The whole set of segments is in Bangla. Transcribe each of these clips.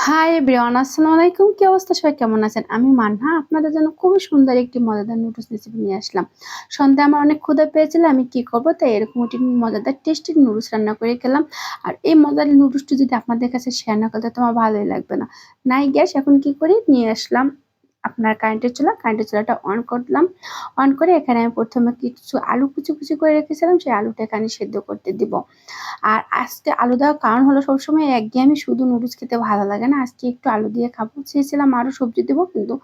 হাই এভরিওয়ান, আসসালামু আলাইকুম। কি অবস্থা, সবাই কেমন আছেন? আমি মান্না আপনাদের জন্য খুবই সুন্দর একটি মজাদার নুডলস রেসিপি নিয়ে আসলাম। সন্ধ্যায় আমার অনেক ক্ষুধা পেয়েছিল, আমি কি করব তাই এরকম একটি মজাদার টেস্টি নুডলস রান্না করে খেলাম। আর এই মজাদার নুডলসটি যদি আপনাদের কাছে শেয়ার না করতে তো আমার ভালোই লাগবে না। নাই গ্যাস, এখন কি করি, নিয়ে আসলাম আপনার কারেন্টের চুলাটা অন করলাম। অন করে এখানে আমি প্রথমে কিছু আলু কুচি কুচি করে রেখেছিলাম, সেই আলুটা এখানে সেদ্ধ করতে দিব। আর আজকে আলু দেওয়ার কারণ হলো, সবসময় একঘেয়েমি শুধু নুডলস খেতে ভালো লাগে না। আজকে একটু আলু দিয়ে খাবো, চেয়েছিলাম আরো সবজি দেবো, কিন্তু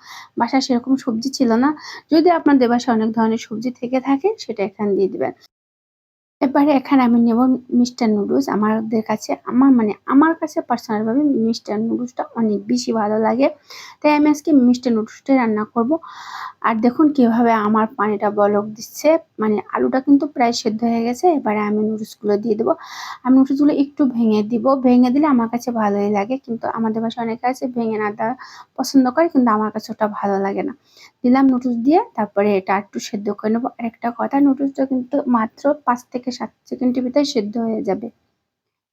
বাসায় সেরকম সবজি ছিল না। যদি আপনাদের বাসায় অনেক ধরনের সবজি থেকে থাকে সেটা এখানে দিয়ে দিবেন। এবারে এখানে আমি নেব মিস্টার নুডলস। আমার কাছে পার্সোনাল ভাবে মিস্টার নুডলসটা অনেক বেশি ভালো লাগে, তাই আমি আজকে মিস্টার নুডলসটাই রান্না করব। আর দেখুন কিভাবে আমার পানিটা বলক দিচ্ছে, মানে আলুটা কিন্তু প্রায় সেদ্ধ হয়ে গেছে। এবারে আমি নুডলসগুলো দিয়ে দেবো। আমি নুডলসগুলো একটু ভেঙে দিব, ভেঙে দিলে আমার কাছে ভালোই লাগে, কিন্তু আমাদের বাসায় অনেকে আছে ভেঙে না দেওয়া পছন্দ করে, কিন্তু আমার কাছে ওটা ভালো লাগে না। দিলাম নুডলস দিয়ে, তারপরে এটা একটু সেদ্ধ করে নেবো। আর একটা কথা, নুডলসটা কিন্তু মাত্র 5 থেকে 7 সেকেন্ডের ভিতরে সেদ্ধ হয়ে যাবে।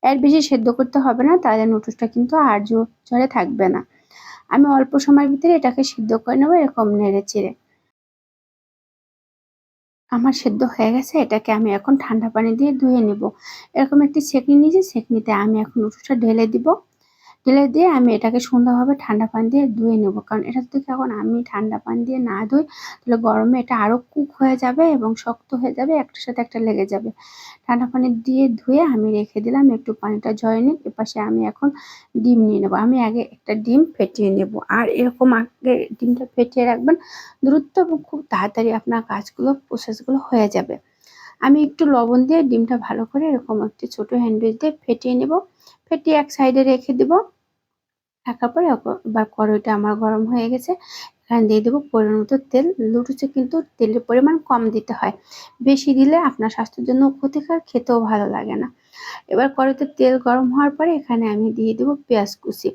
এর বেশি সেদ্ধ করতে হবে না, তাহলে নুডলসটা কিন্তু আর ঝরে থাকবে না। আমি অল্প সময়ের ভিতরে এটাকে সিদ্ধ করে নেবো, এরকম নেড়ে চেড়ে। আমার সেদ্ধ হয়ে গেছে, এটাকে আমি এখন ঠান্ডা পানি দিয়ে ধুয়ে নেব। এরকম একটি ছেঁকনি নিয়েছি, ছেঁকনিতে আমি এখন নুডলসটা ঢেলে দিব। ঢেলে দিয়ে আমি এটাকে সুন্দরভাবে ঠান্ডা পানি দিয়ে ধুয়ে নেব, কারণ এটা যদি এখন আমি ঠান্ডা পানি দিয়ে না ধুই, তাহলে গরমে এটা আরো কুক হয়ে যাবে এবং শক্ত হয়ে যাবে, একটার সাথে একটা লেগে যাবে। ঠান্ডা পানি দিয়ে ধুয়ে আমি রেখে দিলাম, একটু পানিটা ঝরে নিক। এপাশে আমি এখন ডিম নিয়ে নেব। আমি আগে একটা ডিম ফেটিয়ে নেব, আর এরকম আগে ডিমটা ফেটিয়ে রাখবেন, দ্রুত এবং খুব তাড়াতাড়ি আপনার প্রসেসগুলো হয়ে যাবে। আমি একটু লবণ দিয়ে ডিমটা ভালো করে এরকম একটি ছোট হ্যান্ডউইচ দিয়ে ফেটিয়ে নেব। ফেটিয়ে এক সাইডে রেখে দিব। রাখার পরে এবার কড়াইটা আমার গরম হয়ে গেছে, এখানে দিয়ে দেবো পরিমাণ মতো তেল। লুডুসে কিন্তু তেলের পরিমাণ কম দিতে হয়, বেশি দিলে আপনার স্বাস্থ্যের জন্য ক্ষতিকর, খেতেও ভালো লাগে না। এবার কড়াইতে তেল গরম হওয়ার পরে এখানে আমি দিয়ে দেবো পেঁয়াজ কুচি।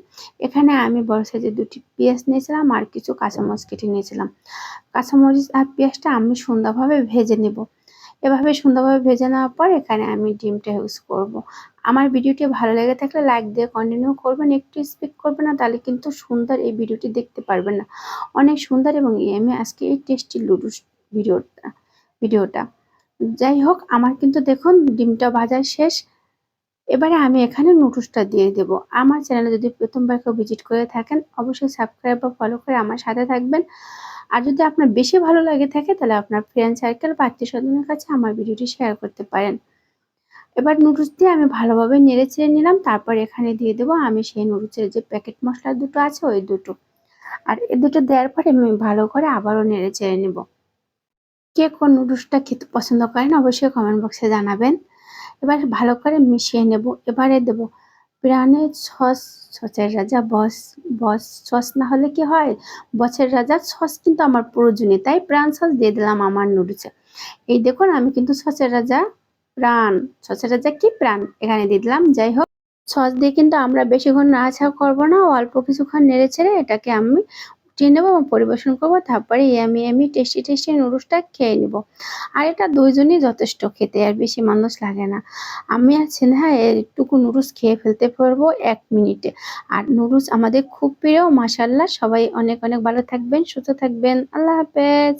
এখানে আমি বড় সাইজের 2টি পেঁয়াজ নিয়েছিলাম, আর কিছু কাঁচামরিচ কেটে নিয়েছিলাম। কাঁচামরিচ আর পেঁয়াজটা আমি সুন্দরভাবে ভেজে নেব। এভাবে সুন্দরভাবে ভেজে নেওয়ার পর এখানে আমি ডিমটা ইউজ করব। আমার ভিডিওটি ভালো লেগে থাকলে লাইক দিয়ে কন্টিনিউ করবেন, একটু স্কিপ করবেন না, তাহলে কিন্তু সুন্দর এই ভিডিওটি দেখতে পারবেন না। অনেক সুন্দর এবং আমি আজকে এই টেস্টি লুডুস ভিডিওটা যাই হোক, আমার কিন্তু দেখুন ডিমটা ভাজা শেষ। এবারে আমি এখানে নুডলসটা দিয়ে দেব। আমার চ্যানেলে যদি প্রথমবার কেউ ভিজিট করে থাকেন, অবশ্যই সাবস্ক্রাইব বা ফলো করে আমার সাথে থাকবেন। আর যদি আপনার বেশি ভালো লাগে থাকে, তাহলে আপনার ফ্রেন্ড সার্কেল বা আত্মীয় স্বজনের কাছে আমার ভিডিওটি শেয়ার করতে পারেন। এবার নুডলস দিয়ে আমি ভালোভাবে নেড়ে চেড়ে নিলাম, তারপর এখানে দিয়ে দেবো আমি সেই নুডলসের যে প্যাকেট মশলা দুটো আছে, ওই দুটো। আর এই দুটো দেওয়ার পরে আমি ভালো করে আবারও নেড়ে চেড়ে নেব। কে কোন নুডলসটা খেতে পছন্দ করেন অবশ্যই কমেন্ট বক্সে জানাবেন। এবার ভালো করে মিশিয়ে নেব। এবারে দেব প্রাণের সস, সসের রাজা বস। বস সস না হলে কি হয়, বসের রাজা সস কিন্তু আমার প্রয়োজনীয়, তাই প্রাণ সস দিয়ে দিলাম আমার নুডলসে। এই দেখুন আমি কিন্তু সসের রাজা প্রাণ, সসের রাজা কি প্রাণ এখানে দিয়ে দিলাম। যাই হোক, সস দিয়ে কিন্তু আমরা বেশিক্ষণ নাড়াচাড়া করবো না, অল্প কিছুক্ষণ নেড়ে ছেড়ে এটাকে আমি উঠিয়ে নেবো এবং পরিবেশন করবো। তারপরে ইয়ামি ইয়ামি টেস্টি টেস্টি নুডলসটা খেয়ে নেব। আর এটা দুইজনই যথেষ্ট খেতে, আর বেশি মানুষ লাগে না। আমি আর ছেলে এইটুকু নুডলস খেয়ে ফেলতে পারবো 1 মিনিটে। আর নুডলস আমাদের খুব প্রিয়, মাশাআল্লাহ। সবাই অনেক অনেক ভালো থাকবেন, সুস্থ থাকবেন। আল্লাহ হাফেজ।